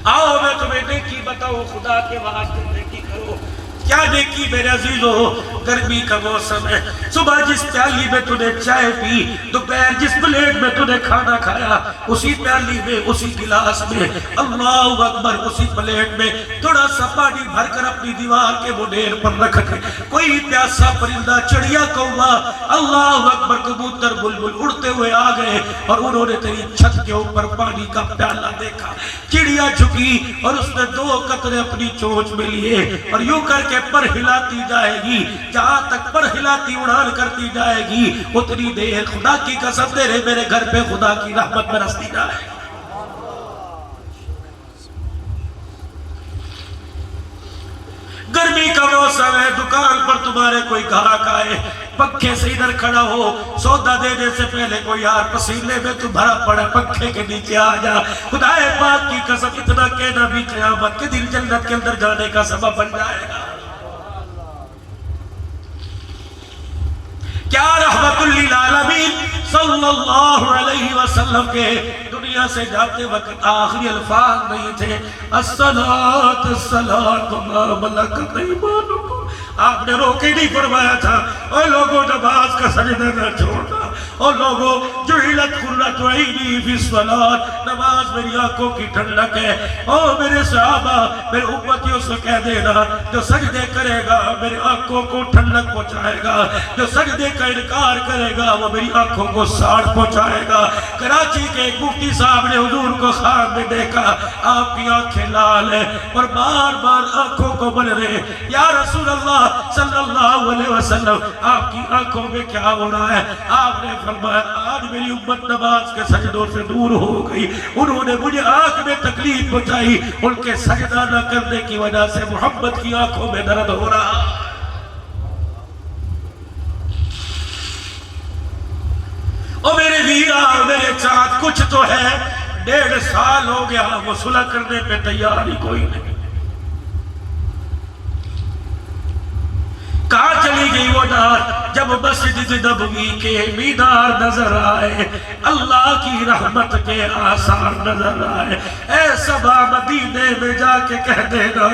آؤ میں تمہیں نیکی بتاؤں، خدا کے واسطے نیکی کرو۔ کیا نیکی میرے عزیزو؟ گرمی کا موسم ہے، صبح جس پیالی میں تو نے چائے پی، دوپہر جس پلیٹ میں تو نے کھانا کھایا، اسی پیالی میں، اسی گلاس میں، اللہ اکبر، اسی پلیٹ میں تھوڑا سا پانی بھر کر اپنی دیوار کے منیر پر رکھ دے۔ کوئی پیاسا پرندہ، چڑیا، کووا، اللہ اکبر، کبوتر، بلبل اڑتے ہوئے آ گئے اور انہوں نے تیری چھت کے اوپر پانی کا پیالہ دیکھا۔ چڑیا جھکی اور اس نے 2 قطرے اپنی چونچ میں لیے اور یوں کر کے پر ہلاتی جائے گی، جہاں تک پر ہلاتی اڑان کرتی جائے گی اتنی دیر خدا کی قسم تیرے میرے گھر پہ خدا کی رحمت برستی جائے گی۔ گرمی کا موسم ہے، دکان پر تمہارے کوئی گاہک آئے، پنکھے سے ادھر کھڑا ہو، سودا دینے سے پہلے کوئی یار پسینے میں تو بھرا پڑا، پنکھے کے نیچے آ جا۔ خدا پاک کی قسم اتنا کہنا بھی قیامت کے دن جنت کے اندر جانے کا سبب بن جائے گا۔ کیا رحمت للعالمین صلی اللہ علیہ وسلم کے دنیا سے جاتے وقت آخری الفاظ نہیں تھے، الصلاۃ الصلاۃ ما ملکت ایمانکم۔ آپ نے روکے نہیں فرمایا تھا، اے لوگوں نماز کا سجدہ نہ چھوڑنا، اور لوگوں جعلت قرۃ عینی فی الصلاۃ، نماز میری آنکھوں کی ٹھنڈک ہے۔ او میرے صحابہ، میرے امتیوں سے کہہ دینا، جو سجدے کرے گا میری آنکھوں کو ٹھنڈک پہنچائے گا، جو سجدے کا انکار کرے گا وہ میری آنکھوں کو ساڑ پہنچائے گا۔ کراچی کے ایک مفتی صاحب نے حضور کو خواب میں دیکھا، آپ کی آنکھیں لال ہیں اور بار بار آنکھوں کو بل رہے، یا رسول اللہ صلی اللہ علیہ وسلم آپ کی آنکھوں میں کیا ہو رہا ہے؟ آپ نے فرمایا آج میری امت نماز کے سجدوں سے دور ہو گئی، انہوں نے مجھے آنکھ میں تکلیف پہنچائی، ان کے سجدہ نہ کرنے کی وجہ سے محمد کی آنکھوں میں درد ہو رہا۔ او میرے ویرا، میرے ساتھ کچھ تو ہے، 1.5 سال ہو گیا وہ صلح کرنے پہ تیار ہی کوئی نہیں۔ کہاں چلی گئی وہ نار؟ جب مسجد نبوی کے مینار نظر آئے، اللہ کی رحمت کے آثار نظر آئے، اے صبا مدینے میں جا کے کہہ دینا،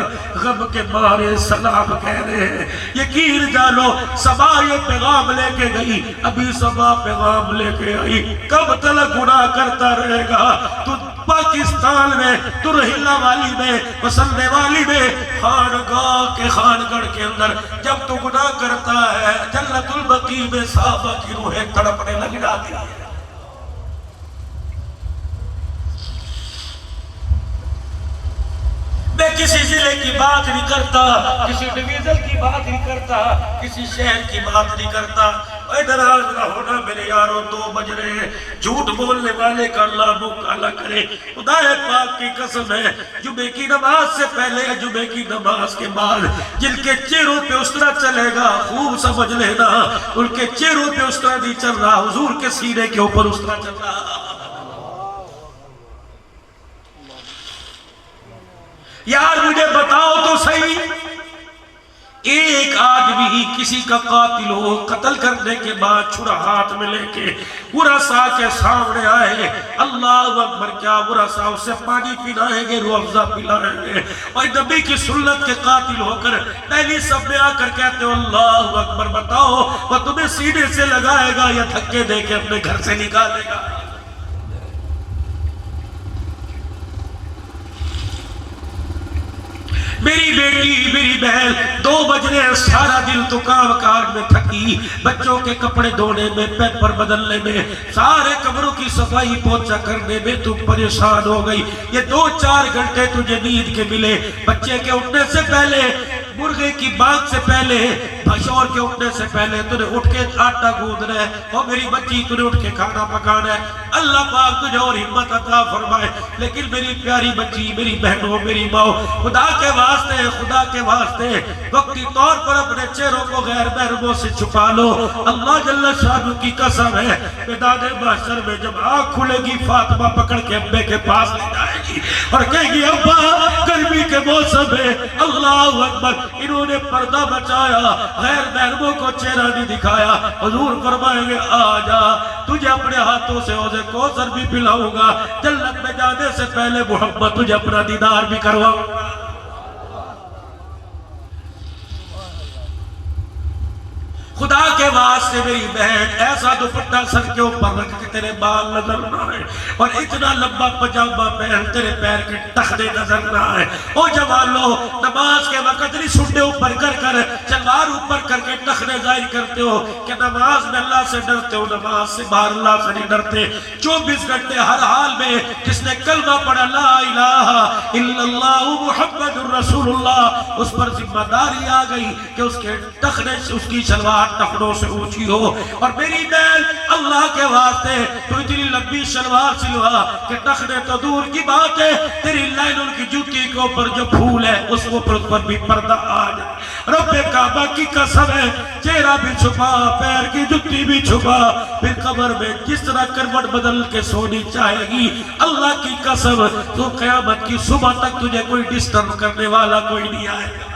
غم کے مارے سلام کہہ رہے ہیں۔ یقین جانو صبا یہ پیغام لے کے گئی، ابھی صبا پیغام لے کے آئی، کب تلک گناہ کرتا رہے گا تو پاکستان میں، تو رحلہ والی میں، وسلنے والی میں، خانگاہ کے خانگڑھ کے اندر جب تو گناہ کرتا ہے، جنت البقیع میں صحابہ کی روحیں تڑپنے لگ جاتی ہیں۔ میں کسی ضلع کی بات نہیں کرتا، کسی ڈویژن کی بات نہیں کرتا، کسی شہر کی بات نہیں کرتا۔ اے ناراض نہ ہونا میرے یاروں، 2 بج رہے ہیں، جھوٹ بولنے والے کا اللہ منہ کالا کرے۔ خدا پاک کی قسم ہے، جمعے کی نماز سے پہلے یا جمعے کی نماز کے بعد جن کے چہروں پہ اس طرح چلے گا خوب سمجھ لینا، ان کے چہروں پہ اس طرح نہیں چل رہا، حضور کے سینے کے اوپر اس طرح چل رہا۔ یار مجھے بتاؤ تو صحیح، ایک آدمی کسی کا قاتل ہو، قتل کرنے کے بعد چھرا ہاتھ میں لے کے ورثاء کے سامنے آئے، اللہ اکبر، کیا ورثاء اسے پانی پلائیں گے، روح افزا پلائیں گے؟ اور نبی کی سنت کے قاتل ہو کر پہلی صف میں آ کر کہتے ہو اللہ اکبر، بتاؤ وہ تمہیں سینے سے لگائے گا یا دھکے دے کے اپنے گھر سے نکالے گا؟ میری بیٹی، میری بہن، 2 بج رہے ہیں، سارا دن تو کام کاج میں تھکی، بچوں کے کپڑے دھونے میں، پیپر بدلنے میں، سارے کمروں کی صفائی پوچھا کرنے میں تو پریشان ہو گئی۔ یہ 2-4 گھنٹے تجھے نیند کے ملے، بچے کے اٹھنے سے پہلے، مرغے کی بانگ سے پہلے، بھشور کے اٹھنے سے پہلے تو نے اٹھ کے آٹا گوندنا ہے، اور میری بچی تو نے اٹھ کے کھانا پکانا ہے۔ اللہ پاک تجھے اور ہمت عطا فرمائے، لیکن میری پیاری بچی، میری بہنوں، میری ماں، خدا کے واسطے وقتی طور پر اپنے چہروں کو غیر محرموں سے چھپا لو۔ اللہ جل شانہ کی قسم ہے، میدان محشر میں جب آنکھ کھلے گی فاطمہ پکڑ کے ابے کے پاس لے جائے گی، گی اور کہے گی ابا گرمی کے موسم ہے، اللہ اکبر، انہوں نے پردہ بچایا، غیر محرموں کو چہرہ نہیں دکھایا۔ حضور فرمائیں گے آ جا، تجھے اپنے ہاتھوں سے حوض کوثر بھی پلاؤں گا، جنت میں جانے سے پہلے محمد تجھے اپنا دیدار بھی کرواؤں گا۔ خدا کے واسطے میری بہن ایسا دوپٹہ سر کے اوپر رکھ کے تیرے بال نظر نہ آئے اور اتنا لمبا پجامہ پہن تیرے پیر کے ٹخنے نظر نہ آئے۔ او جوانو، نماز کے وقت نہیں سنڈے اوپر کر شلوار اوپر کر کے ٹخنے ظاہر کرتے ہو کہ نماز میں اللہ سے ڈرتے ہو، نماز سے باہر اللہ سے نہیں ڈرتے۔ 24 گھنٹے ہر حال میں جس نے کلمہ پڑھا لا الہ الا اللہ محمد الرسول اللہ، اس پر ذمہ داری آ گئی کہ اس کے ٹخنے سے اس کی شلوار ٹخنوں سے اونچی ہو۔ اور میری بہن اللہ کے واسطے تو اتنی لمبی شلوار سلوا کہ ٹخنے تو دور کی بات ہے، تیری لائنوں کی جوتی کے اوپر جو پھول ہے اس پر بھی پردہ آ جائے۔ رب کعبہ کی قسم ہے، چہرہ بھی چھپا، پیر کی جوتی بھی چھپا، پھر قبر میں جس طرح کروٹ بدل کے سونی چاہے گی، اللہ کی قسم تو قیامت کی صبح تک تجھے کوئی ڈسٹرب کرنے والا کوئی نہیں آئے گا۔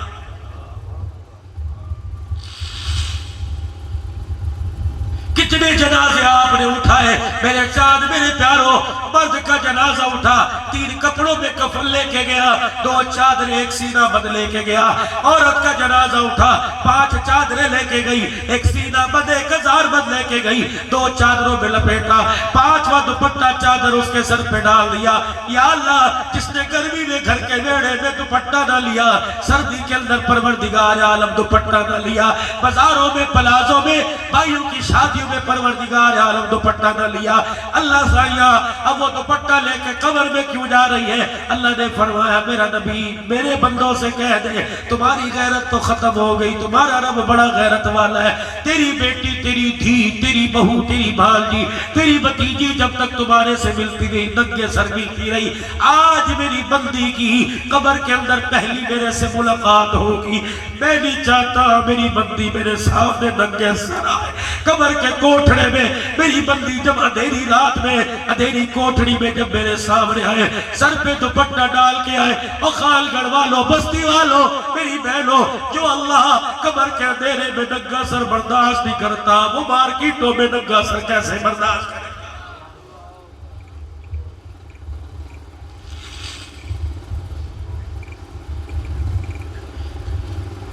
کتنے جنازے آپ نے اٹھائے میرے چاند میرے پیاروں، مرد کا جنازہ اٹھا، 3 کپڑوں میں کفن لے کے گیا، 2 چادریں 1 سینہ بند لے کے گیا۔ عورت کا جنازہ اٹھا، 5 چادریں لے کے گئی، 1 سینہ بند 1000 بند لے کے گئی، 2 چادروں میں لپیٹا، 5واں دوپٹہ چادر اس کے سر پہ ڈال دیا۔ یا اللہ، جس نے گرمی میں گھر کے ویڑے میں دوپٹہ نہ لیا، سردی کے اندر پروردگار عالم دوپٹہ نہ لیا، بازاروں میں پلازوں میں بھائیوں کی شادیوں میں پروردگار عالم دوپٹہ نہ لیا، اللہ سائیہ اب وہ دوپٹہ لے کے قبر میں کیوں جا رہی ہے؟ اللہ نے فرمایا میرا نبی میرے بندوں سے کہہ دے تمہاری غیرت تو ختم ہو گئی، تمہارا رب بڑا غیرت والا ہے، تیری بیٹی، تیری دھی، تیری بہو، تیری بھانجی، تیری بھتیجی جب تک تمہارے سے ملتی گئی ننگے سر ملتی رہی، آج میری بندی کی قبر کے اندر پہلی میرے سے ملاقات ہوگی، میں نہیں چاہتا میری بندی میرے سامنے ننگے سر آئے، قبر کے کوٹھڑے میں میری بندی جب اندھیری رات میں اندھیری کوٹھڑی میں جب میرے سامنے آئے، سر پہ دوپٹہ ڈال کے آئے، اور خال گڑھ والوں، بستی والوں، میری بہنوں، جو اللہ قبر کے اندھیرے میں ننگا سر برداشت نہیں کرتا، وہ مارکیٹوں میں ننگا سر کیسے برداشت کرے؟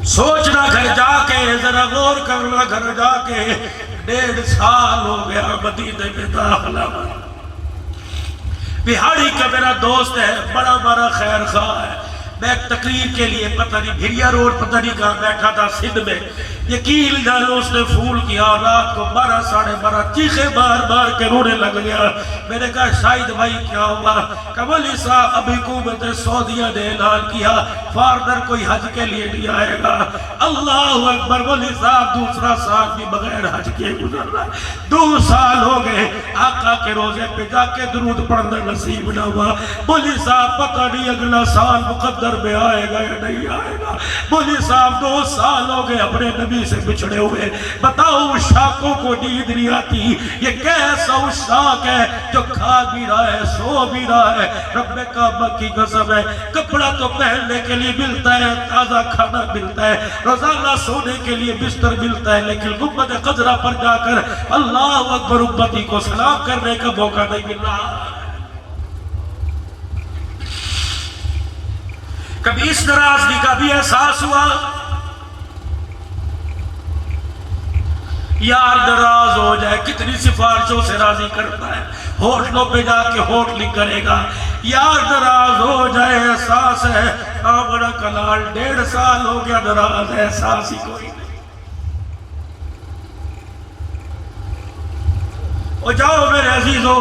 سوچنا گھر جا کے، ذرا غور کرنا گھر جا کے، 1.5 سال ہو گیا مدینے میں داخلہ ہوا۔ بہاڑی کا میرا دوست ہے، بڑا بڑا خیر خواہ ہے، میں ایک تقریر کے لیے پتہ نہیں بھریا روڈ پتہ نہیں کہاں بیٹھا تھا سندھ میں، یقین جانو اس نے پھول کیا، رات کو 12 ساڑھے 12 چیخے بار بار کے رونے لگ گیا۔ میں نے کہا شاہد بھائی کیا ہوا؟ کملی صاحب ابھی حکومت سعودیہ نے اعلان کیا فاردر کوئی حج کے لیے نہیں آئے گا۔ اللہ اکبر، ولی صاحب دوسرا سال بھی بغیر حج کے گزر رہا ہے، 2 سال ہو گئے آقا کے روزے پہ جا کے درود پڑھنا نصیب نہ ہوا۔ ولی صاحب پتہ نہیں اگلا سال مقدر میں آئے گا یا نہیں آئے گا۔ ولی صاحب 2 سال ہو گئے اپنے نبی سے بچھڑے ہوئے، بتاؤ اس شاکوں کو نیند نہیں آتی، یہ کیسا اس شاک ہے جو کھا بھی رہا ہے سو بھی رہا ہے۔ رب کعبہ کی قسم ہے، کپڑا تو پہننے کے لیے ملتا ہے، تازہ کھانا ملتا ہے، روزانہ سونے کے لیے بستر ملتا ہے، لیکن گنبد خضرا پر جا کر اللہ اکبر امتی کو سلام کرنے کا موقع نہیں مل رہا۔ کبھی اس ناراضگی کا بھی احساس ہوا؟ یار ناراض ہو جائے کتنی سفارشوں سے راضی کرتا ہے، ہوٹلوں پہ جا کے ہوٹلنگ کرے گا۔ یار ناراض ہو جائے احساس ہے، آمنہ کلال 1.5 سال ہو گیا ناراض ہے، احساس ہی کوئی نہیں۔ اور جاؤ میرے عزیزو،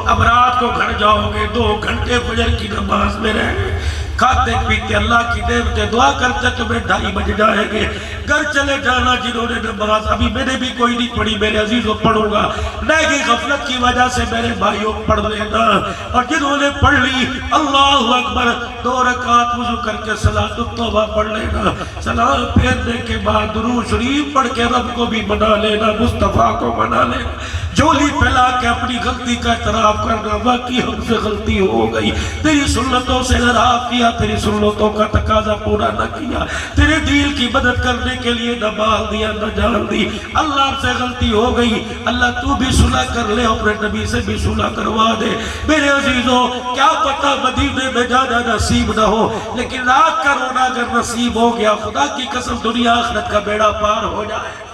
اب رات کو گھر جاؤ گے، 2 گھنٹے فجر کی نماز میں رہیں گے، کھاتے پیتے اللہ کی نعمتیں دعا کرتے تمہیں 2:30 بج جائیں گے. گھر چلے جانا جنہوں نے نماز ابھی میں نے بھی کوئی نہیں پڑھی میرے عزیزوں پڑھوں گا لیکن غفلت کی وجہ سے میرے بھائیوں پڑھ لینا. اور جنہوں نے پڑھ لی اللہ اکبر 2 رکعت وضو کر کے صلاۃ التوبہ پڑھ لینا. سلام پھیرنے کے بعد درود شریف پڑھ کے رب کو بھی منا لینا, مصطفیٰ کو منا لینا. جھولی پھیلا کے اپنی غلطی کا اعتراف کرنا واقعی ہم سے غلطی ہو گئی, تیری سنتوں سے اعراض کیا, تیری سنتوں کا تقاضا پورا نہ کیا, تیرے دین کی مدد کرنے کے لیے نہ مال دیا نہ جان دی. اللہ ہم سے غلطی ہو گئی, اللہ تو بھی صلح کر لے, اپنے نبی سے بھی صلح کروا دے. میرے عزیزوں کیا پتہ مدینے میں جانا نصیب نہ ہو, لیکن رات کا رونا اگر نصیب ہو گیا خدا کی قسم دنیا آخرت کا بیڑا پار ہو جائے.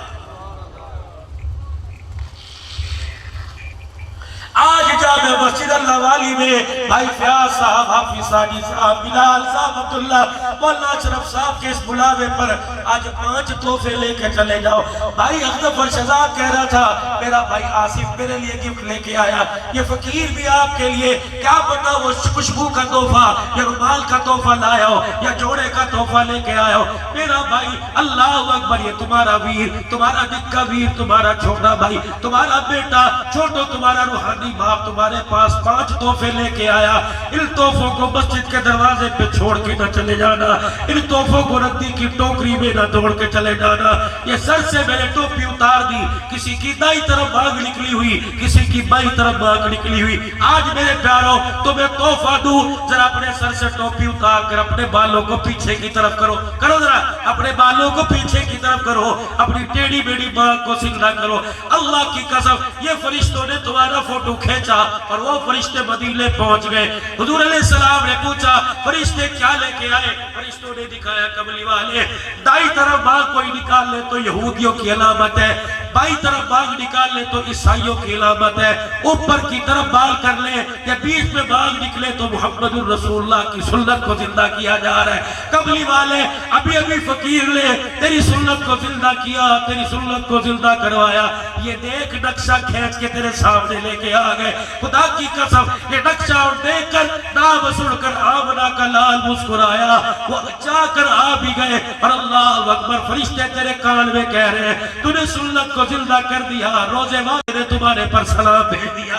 آج جامع مسجد اللہ والی میں بھائی فیاض صاحب, حافظ ثانی صاحب, بلال صاحب, عبداللہ مولانا اشرف صاحب کے اس بلاوے پر آج 5 تحفے لے کے چلے جاؤ. بھائی اختر فرشزاد کہہ رہا تھا میرا بھائی آصف میرے لیے گفٹ لے کے آیا, یہ فقیر بھی آپ کے لیے کیا پتا وہ خوشبو کا تحفہ یا رومال کا تحفہ لایا ہو یا جوڑے کا تحفہ لے کے آیا ہو. میرا بھائی اللہ اکبر, یہ تمہارا ویر, تمہارا نکا ویر, تمہارا چھوٹا بھائی, تمہارا بیٹا چھوٹو, تمہارا روحانی باپ تمہارے پاس 5 تحفے لے کے آیا. ان تحفوں کو مسجد کے دروازے پہ چھوڑ کے نہ چلے جانا, ان تحفوں کو ردی کی ٹوکری میں نہ توڑ کے چلے جانا. یہ سر سے میں نے ٹوپی اتار دی, کسی کی دائیں طرف بھاگ نکلی ہوئی, کسی کی بائیں طرف بھاگ نکلی ہوئی. آج میرے پیاروں تمہیں تحفہ دوں, ذرا اپنے سر سے ٹوپی اتار کر اپنے بالوں کو پیچھے کی طرف کرو, کرو ذرا اپنے بالوں کو پیچھے کی طرف کرو, اپنی ٹیڑھی بیڑھی بات کو سیدھا کرو. اللہ کی قسم یہ فرشتوں نے تمہارا فوٹو کھینچا اور وہ فرشتے مدینے پہنچ گئے. حضور علیہ السلام نے پوچھا فرشتے کیا لے کے آئے, فرشتوں نے دکھایا کملی والے دائیں طرف باغ کوئی نکال لے تو یہودیوں کی علامت ہے, بائیں طرف باغ نکال لے تو عیسائیوں کی علامت ہے, اوپر کی طرف باغ کر لے یا بیچ میں باغ نکلے تو محمد الرسول اللہ کی سنت کو زندہ کیا جا رہا ہے. کملی والے ابھی ابھی فقیر نے تیری سنت کو زندہ کیا, تیری سنت کو زندہ کروایا. یہ دیکھ نقشہ کھینچ کے تیرے سامنے لے کے آ گئے. خدا کی قسم یہ نقشہ اور دیکھ کر نام سن کر آمنہ کا لال مسکرایا, وہ جا کر آ بھی گئے. اور اللہ اکبر فرشتے تیرے کان میں کہہ رہے ہیں تو نے سنت کو زندہ کر دیا, روزے والے نے تمہارے پر سلام بھیج دیا.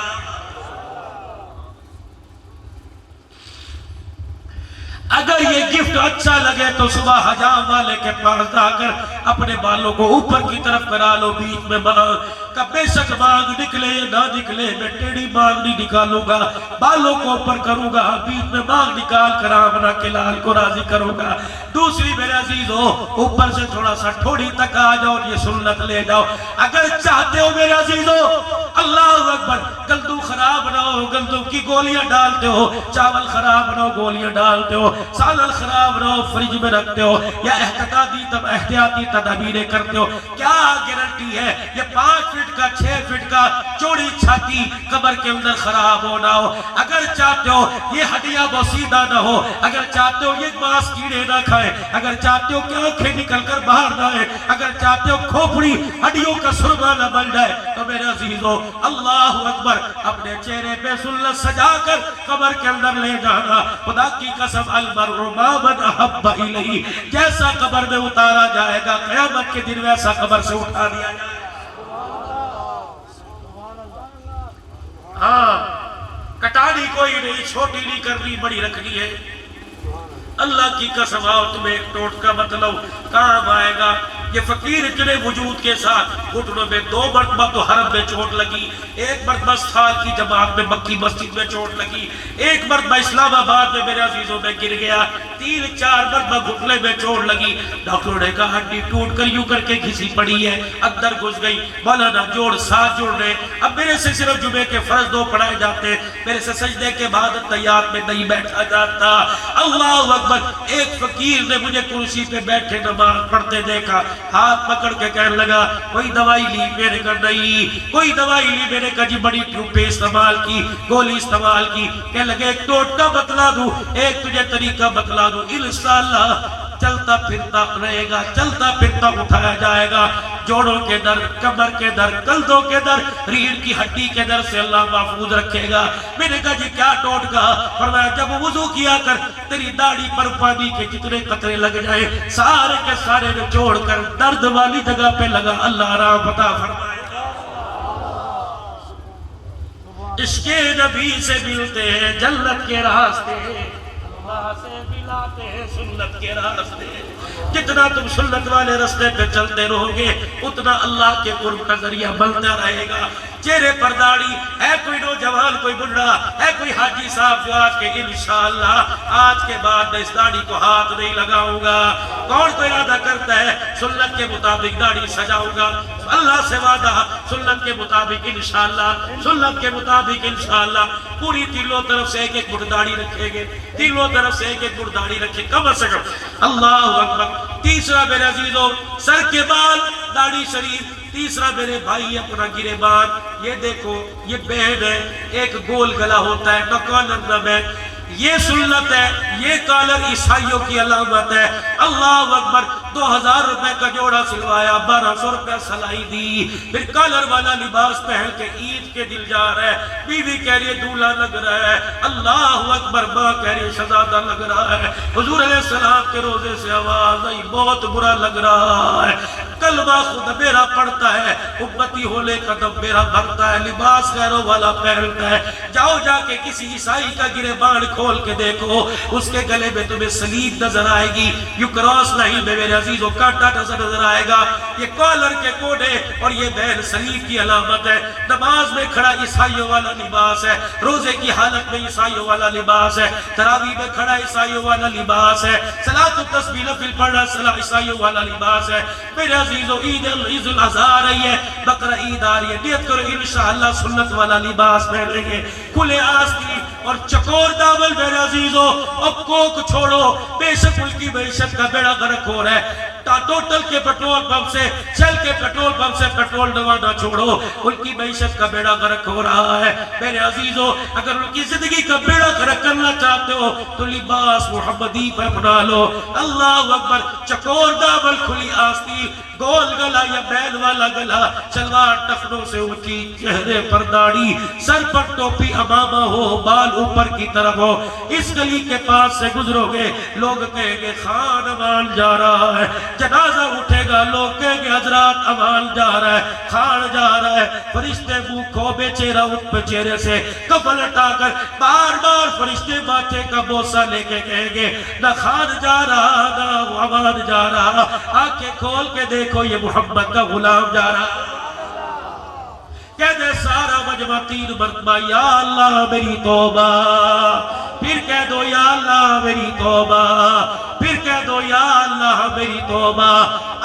اگر یہ گفٹ اچھا لگے تو صبح حجام والے کے پاس جا کر اپنے بالوں کو اوپر کی طرف کرا لو, بیچ میں بنا کہ بے شک باغ نکلے نہ نکلے میں ٹیڑھی باغ نہیں نکالوں گا, بالوں کو اوپر کروں گا, بیچ میں باغ نکال کر آمنہ کے لال کو راضی کروں گا. دوسری میرے عزیزو اوپر سے تھوڑا سا ٹھوڑی تک آ جاؤ, یہ سنت لے جاؤ. اگر چاہتے ہو میرے عزیزو اللہ اکبر گندم خراب نہ ہو, گندم کی گولیاں ڈالتے ہو, چاول خراب نہ ہو گولیاں ڈالتے ہو, سالن خراب نہ ہو فریج میں رکھتے ہو, یا احتیاطی تدابیریں کرتے ہو, کیا گارنٹی ہے یہ 5 فٹ کا 6 فٹ کا چوڑی چھاتی قبر کے اندر خراب ہو نہ ہو. اگر چاہتے ہو یہ ہڈیاں بوسیدہ نہ ہو, اگر چاہتے ہو یہ ماس کیڑے نہ کھائے, اگر چاہتے ہو کہ آنکھیں نکل کر باہر نہ آئے, اگر چاہتے ہو کھوپڑی ہڈیوں کا سرما نہ بن جائے, تو میرے عزیزو اللہ اکبر اپنے چہرے پہ سنت سجا کر قبر کے اندر لے جانا. خدا کی قسم المرء ما من احب الیہ, جیسا قبر میں اتارا جائے گا قیامت کے دن ویسا قبر سے اٹھا دیا جائے گا. ہاں کٹانی کوئی نہیں, چھوٹی نہیں کرنی, بڑی رکھنی ہے. اللہ کی قسم آؤ تمہیں ایک ٹوٹکا مطلب کام آئے گا. یہ فقیر اتنے وجود کے ساتھ گھٹنوں میں 2 مرتبہ تو حرم میں چوٹ لگی, 1 مرتبہ سال کی جماعت میں مکی مسجد میں چوٹ لگی, 1 مرتبہ اسلام آباد میں میرے عزیزوں میں گر گیا, 3-4 مرتبہ گھٹنے میں چوٹ لگی. ڈاکٹروں نے کہا ہڈی ٹوٹ کر یوں کر کے گھسی پڑی ہے, اندر گھس گئی. مولانا جوڑ ساتھ جوڑ رہے. اب میرے سے صرف جمعے کے فرض 2 پڑھائے جاتے, میرے سے سجدے کے بعد تیات میں نہیں بیٹھا جاتا. اللہ اکبر ایک فقیر نے مجھے کرسی پہ بیٹھے نماز پڑھتے دیکھا, ہاتھ پکڑ کے کہنے لگا کوئی دوائی لی, میں نے کہا نہیں. کوئی دوائی لی, میں نے کہا جی بڑی ٹیوبیں استعمال کی, گولی استعمال کی. کہنے لگے ایک ٹوٹکا بتلا دوں, ایک تجھے طریقہ بتلا دوں, انشاءاللہ چلتا پھرتا رہے گا، چلتا پھرتا اٹھایا جائے گا، جوڑوں کے در، کمر کے در، کندھوں کے در، ریڑھ کی ہڈی کے در سے اللہ محفوظ رکھے گا۔ میں نے کہا جی کیا ٹوٹکا؟ فرمایا جب وضو کیا کر تیری داڑھی پر پانی کے جتنے قطرے لگ جائے سارے کے سارے نچوڑ کر درد والی جگہ پہ لگا، اللہ آرام عطا فرمائے گا۔ عشق نبی سے ملتے ہیں جنت کے راستے، اللہ سے ملاتے ہیں سنت کے راستے۔ جتنا تم سنت والے راستے پہ چلتے رہو گے اتنا اللہ کے قرب کا ذریعہ بنتا رہے گا۔ چہرے پر داڑھی ہے، کوئی نوجوان، کوئی بڑھا ہے، کوئی حاجی صاحب جو آج کے انشاءاللہ آج کے بعد میں اس داڑھی کو ہاتھ نہیں لگاؤں گا، کون کو ارادہ کرتا ہے سنت کے مطابق داڑھی سجاؤں گا؟ اللہ سے وعدہ سنت کے مطابق انشاءاللہ، سنت کے مطابق انشاءاللہ پوری تینوں طرف سے ایک ایک فٹ داڑھی رکھیں گے، تینوں طرف سے ایک ایک فٹ داڑھی رکھیں، کم از کم۔ اللہ اکبر۔ تیسرا میرے عزیزوں، سر کے بال داڑھی شریف۔ تیسرا میرے بھائی اپنا گرے بان، یہ دیکھو یہ بینڈ ہے، ایک گول گلا ہوتا ہے، نہ کالر نہ بینڈ، یہ سنت ہے، یہ کالر عیسائیوں کی علامت ہے۔ اللہ اکبر۔ 2000 روپے کا جوڑا سلوایا، 1200 روپے سلائی دی، پھر کالر والا لباس پہن کے عید کے دل جا رہا ہے، بیوی کہہ رہی ہے دولہا لگ رہا ہے، اللہ اکبر، ماں کہہ رہی ہے شہزادہ لگ رہا ہے۔ حضور علیہ السلام کے روزے سے آواز آئی بہت برا لگ رہا ہے، کلمہ خود میرا پڑھتا ہے، امتی ہونے کا دم میرا بھرتا ہے، لباس غیروں والا پہنتا ہے، جاؤ جا کے کسی عیسائی کا گرے بان کھول کے دیکھو، اس کے گلے میں تمہیں سلیب نظر آئے گی، یوں کراس نہیں میں میرے عزیزوں کانٹا نظر آئے گا، یہ کالر کے کوڑے اور یہ بین سلیب کی علامت ہے۔ نماز میں کھڑا عیسائیوں والا لباس ہے، روزے کی حالت میں عیسائیوں والا لباس ہے، تراویح میں کھڑا عیسائیوں والا لباس ہے، صلاۃ التسبیح نفل پڑھنا عیسائیوں والا لباس ہے۔ میرے عزیزوں عید الاضحیٰ آ رہی ہے، بقرہ عید آ رہی ہے، نیت کرو انشاءاللہ سنت والا لباس پہنیں گے، کھلے آستی اور چکور دامن میرے عزیزوں، اب کوک چھوڑو، بے شک ملک کی معیشت کا بیڑا غرق ہو رہا ہے، ٹوٹل کے پیٹرول پمپ سے، شیل کے پیٹرول پمپ سے پیٹرول ڈلوانا چھوڑو، ان کی معیشت کا بیڑا غرق ہو رہا ہے۔ میرے عزیزوں اگر ان کی زندگی کا بیڑا غرق کرنا چاہتے ہو تو لباس محمدی پہ اپنا لو۔ اللہ اکبر۔ چکور دامن، کھلی آستین، گول گلا یا بیل والا گلا، شلوار ٹخنوں سے اونچی، چہرے پر داڑھی، سر پر ٹوپی امامہ ہو، بال اوپر کی طرف ہو، اس گلی کے پاس سے گزرو گے لوگ کہیں گے خان امان جا رہا ہے، جنازہ اٹھے گا لوگ کہیں گے حضرات امان جا رہا ہے، خان جا رہا ہے، فرشتے منہ کھوبے چہرہ اٹھ پہ چہرے سے کفن اٹھا کر بار بار فرشتے ماتھے کا بوسہ لے کے کہیں گے نہ خان جا رہا نہ امان جا رہا، آنکھیں کھول کے دیکھو یہ محمد کا غلام جا رہا۔ کہہ دے سارا مجمع 3 مرتبہ یا اللہ میری توبہ، پھر کہہ دو یا اللہ میری توبہ، پھر کہہ دو یا اللہ میری توبہ۔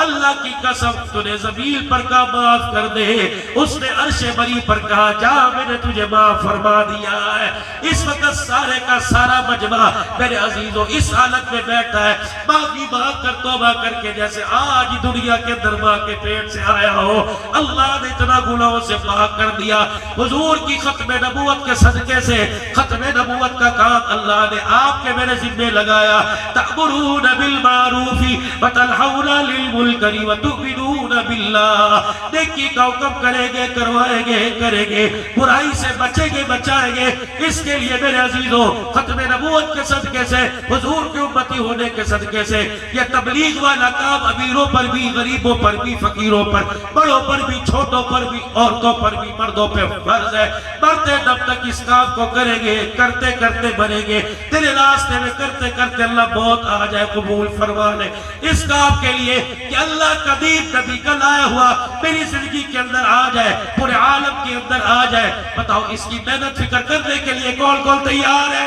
اللہ کی قسم تو نے زمین پر کا معاف کر دے، اس نے عرش بری پر کہا جا میں نے تجھے معاف فرما دیا ہے۔ اس وقت سارے کا سارا مجمع میرے عزیزوں اس حالت میں بیٹھا ہے، معافی مانگ کر توبہ کر کے جیسے آج دنیا کے دربار کے پیٹ سے آیا ہو۔ اللہ نے اتنا گناہوں سے پاک کر دیا، حضور کی ختم نبوت کے صدقے سے ختم نبوت کا کام اللہ نے آپ کے میرے ذمہ لگایا۔ تأمرون بالمعروف وتنہون عن المنکر وتؤمنون باللہ، نیکی کا حکم کریں گے کروائیں گے کریں گے، برائی سے بچیں گے بچائیں گے۔ اس کے لیے میرے عزیزوں ختم نبوت کے صدقے سے، حضور کی امتی ہونے کے صدقے سے یہ تبلیغ والا کام امیروں پر بھی، غریبوں پر بھی، فقیروں پر، بڑوں پر بھی، چھوٹوں پر بھی، عورتوں پر بھی، مردوں پہ فرض ہے۔ مرتے دم تک اس کام کو کریں گے، کرتے کرتے بنیں گے، تیرے راستے میں کرتے کرتے اللہ بہت آ جائے قبول فرما لے اس کام کے لیے کہ اللہ قدیم نبی کا لایا ہوا میری زندگی کے اندر آ جائے، پورے عالم کے اندر آ جائے۔ بتاؤ اس کی محنت فکر کرنے کے لیے کون کون تیار ہے؟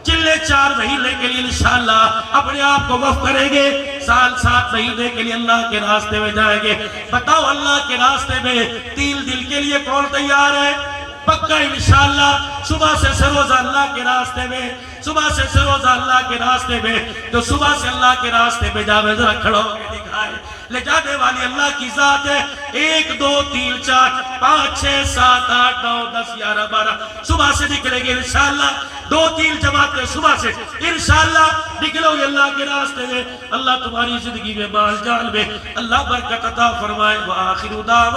چلے 4 مہینے کے لیے انشاءاللہ اپنے آپ کو وقف کریں گے، سال 7 مہینے کے لیے اللہ کے راستے میں جائیں گے۔ بتاؤ اللہ کے راستے میں 3 دن کے لیے کون تیار ہے؟ پکا انشاءاللہ صبح سے سروزہ اللہ کے راستے میں، صبح سے سروزہ اللہ کے راستے میں، تو صبح سے اللہ کے راستے میں جاوے ذرا کھڑو کے دکھائے، لے جانے والی اللہ کی ذات ہے۔ 1 2 3 4 5 6 7 8 9 10 11 12 صبح سے نکلے گے انشاءاللہ، 2 3 جماعتیں صبح سے انشاءاللہ نکلو گے اللہ کے راستے میں۔ اللہ تمہاری زندگی میں مال جال میں اللہ برکت عطا فرمائے۔ وآخر دعوانا